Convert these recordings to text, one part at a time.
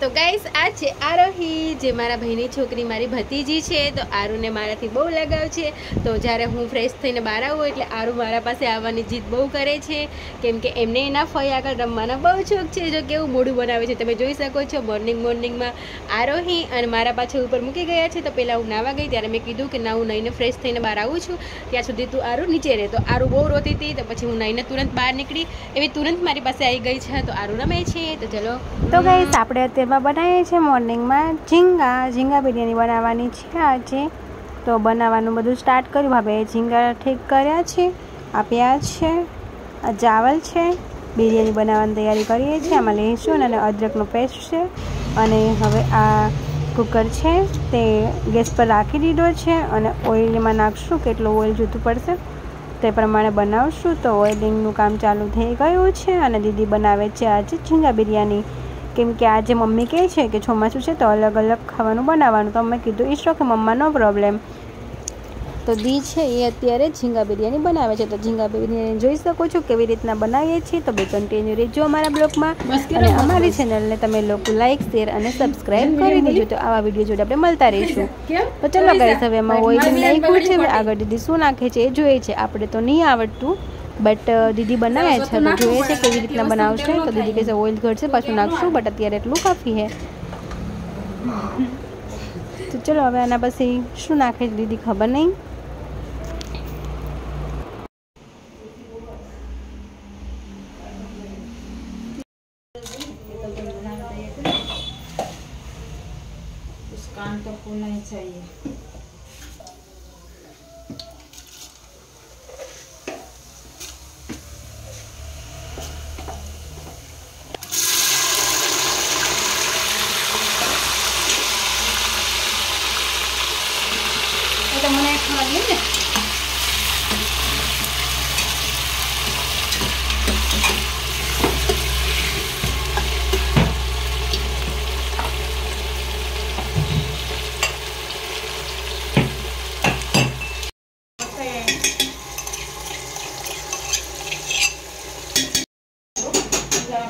तो गाइस आ છે આરોહી જે મારા ભાઈની છોકરી મારી ભતીજી છે। તો આરુને મારાથી બહુ લગાવ છે। તો જ્યારે હું ફ્રેશ થઈને બહાર આવું એટલે આરુ મારા પાસે આવવાની જીદ બહુ કરે છે, કેમ કે એમને એના ફઈ આગળ રમવાના બહુ શોખ છે। જો કેવું મોઢું બનાવે છે તમે જોઈ શકો છો। મોર્નિંગમાં આરોહી અને મારા પાછળ ઉપર મૂકી ગયા છે। તો પહેલાં હું નાવા ગઈ ત્યારે મેં કીધું કે ના હું નાઈને ફ્રેશ થઈને બહાર આવું છું, ત્યાં સુધી તું આરુ નીચે રહે। તો આરુ બહુ રોતી હતી, તો પછી હું નાઈને તુરંત બહાર નીકળી, એવી તુરંત મારી પાસે આવી ગઈ છે। તો આરુ રમે છે। તો ચલો તો ગાઈસ આપણે અત્યારે બનાવીએ છીએ મોર્નિંગમાં ઝીંગા બિરયાની બનાવવાની છે આજે। તો બનાવવાનું બધું સ્ટાર્ટ કર્યું। ભાભીએ ઝીંગા ઠીક કર્યા છે, આ પ્યાજ છે, આ ચાવલ છે, બિરયાની બનાવવાની તૈયારી કરીએ છીએ। આમાં લહેસુન અને અદરકનો પેસ્ટ છે, અને હવે આ કુકર છે તે ગેસ પર રાખી દીધો છે, અને ઓઇલમાં નાખશું, કેટલું ઓઇલ જોતું પડશે તે પ્રમાણે બનાવશું। તો ઓઇલિંગનું કામ ચાલુ થઈ ગયું છે, અને દીદી બનાવે છે આજે ઝીંગા બિરયાની, કેમ કે આજે મમ્મી કહે છે કે ચોમાસું છે તો અલગ અલગ ખાવાનું બનાવવાનું। તો અમે કીધું ઈટ્સ ઓકે મમ્મા, નો પ્રોબ્લેમ। તો દી છે એ અત્યારે ઝીંગા બિરયાની બનાવે છે। તો ઝીંગા બિરયાની જોઈ શકો છો કેવી રીતના બનાવીએ છીએ। તો બે કન્ટિન્યુ રહેજો અમારા બ્લોગમાં, અને અમારી ચેનલને તમે લોકો લાઇક, શેર અને સબસ્ક્રાઈબ કરી દેજો। તો આવા વિડીયો જોડે આપણે મળતા રહીશું। તો ચલો ગાઈસ, હવે એમાં ઓઇલિંગ નાખ્યું છે, હવે આગળ દીદી શું નાખે છે એ જોઈએ છે। આપણે તો નહીં આવડતું, બટ દીદી બનાવે છે તો જોઈએ છે કેવી રીતના બનાવશે। તો દીદી કહેશે ઓઇલ ઘટશે પાછું નાખશું, બટ અત્યારે એટલું કાફી છે। તો ચલો હવે આના પછી શું નાખે છે દીદી ખબર નહીં। कान तो खोलना ही चाहिए। तो मैंने खा लिया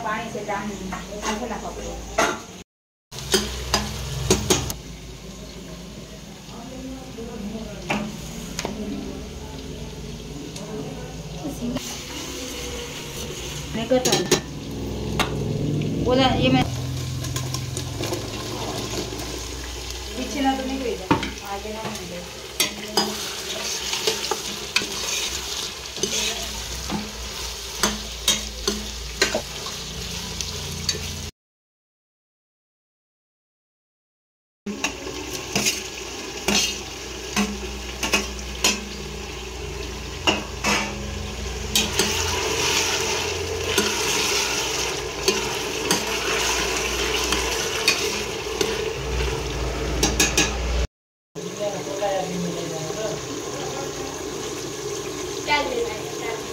पानी से डालनी ना पकड़ो। बोला ये मैं पीछे ना तो नहीं गई आगे ना मिले।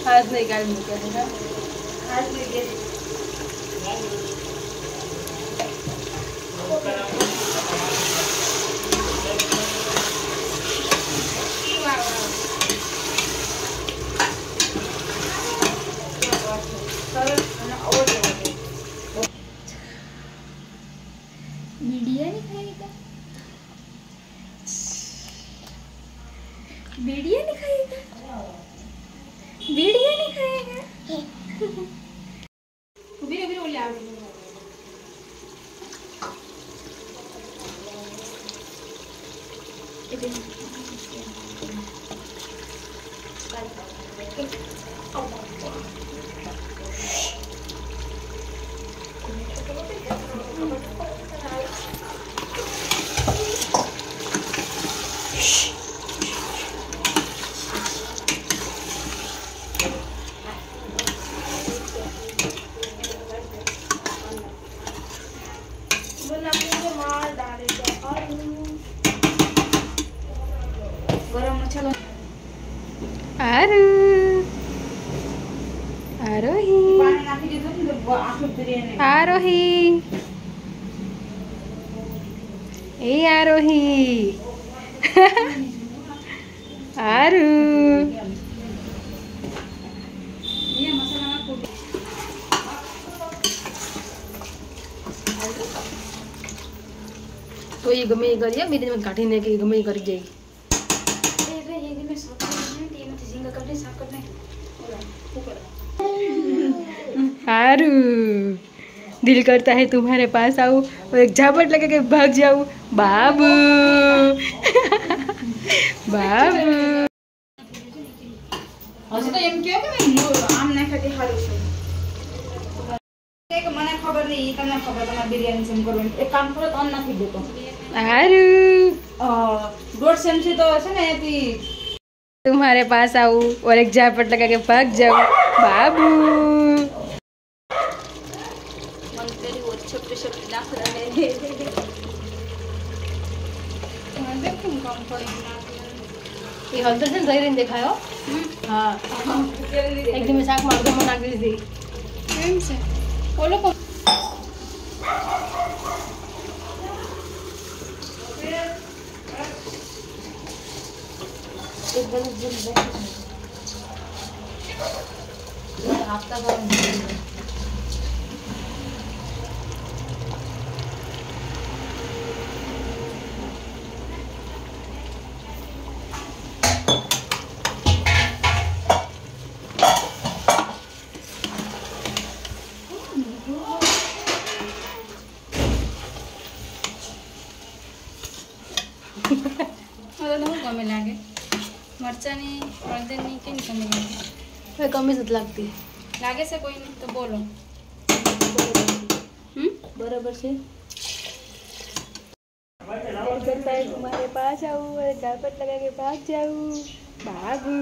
हाथ निकाल मुझे है हाथ निकाल बिरयानी खाएगा, बिरयानी खाएगा, बिरयानी खाएगा। बिरे बिरे ओले आवे गरम मसाला आरु आरोही पानी नाखी दीधुं ने तो आखी बिरयानी आरोही ए आरोही आरु ये मसाला में તો એ ગમે એ કરીએ બીજી મને કાઢીને કે ગમે એ કરી જાય सारू दिल करता है तुम्हारे पास आऊं और एक झापट लगे के भाग जाऊं बाबू बाबू હજી તો એમ કહો કે મેં આમ નાખાતી સારું છે કે મને ખબર નહીં ઈ તમને ખબર તમારે બિરયાની સેમ કરવાની એક કામ કરો તો અન્ન નાખી દેતો सारू 1.5 ચમચી તો છે ને એથી तुम्हारे पास आऊं और एक झापट लगा के भाग जाऊं बाबू मन तेरी वो छोटे छोटे नाख रहे हैं देखो काम पड़ी ये हल्दर से सही रही दिखायो हाँ एकदम शाक मार दो मना कर दी કેમ છે ઓલો કો एकदम जल्दी आपका काम ગમે લાગે મરચાની હળદરની કેમ ગમે લાગે कमी से लगती લાગે છે કોઈને તો બોલો बराबर से करता है तुम्हारे पास आऊं और झापट लगा के भाग जाऊं बाबू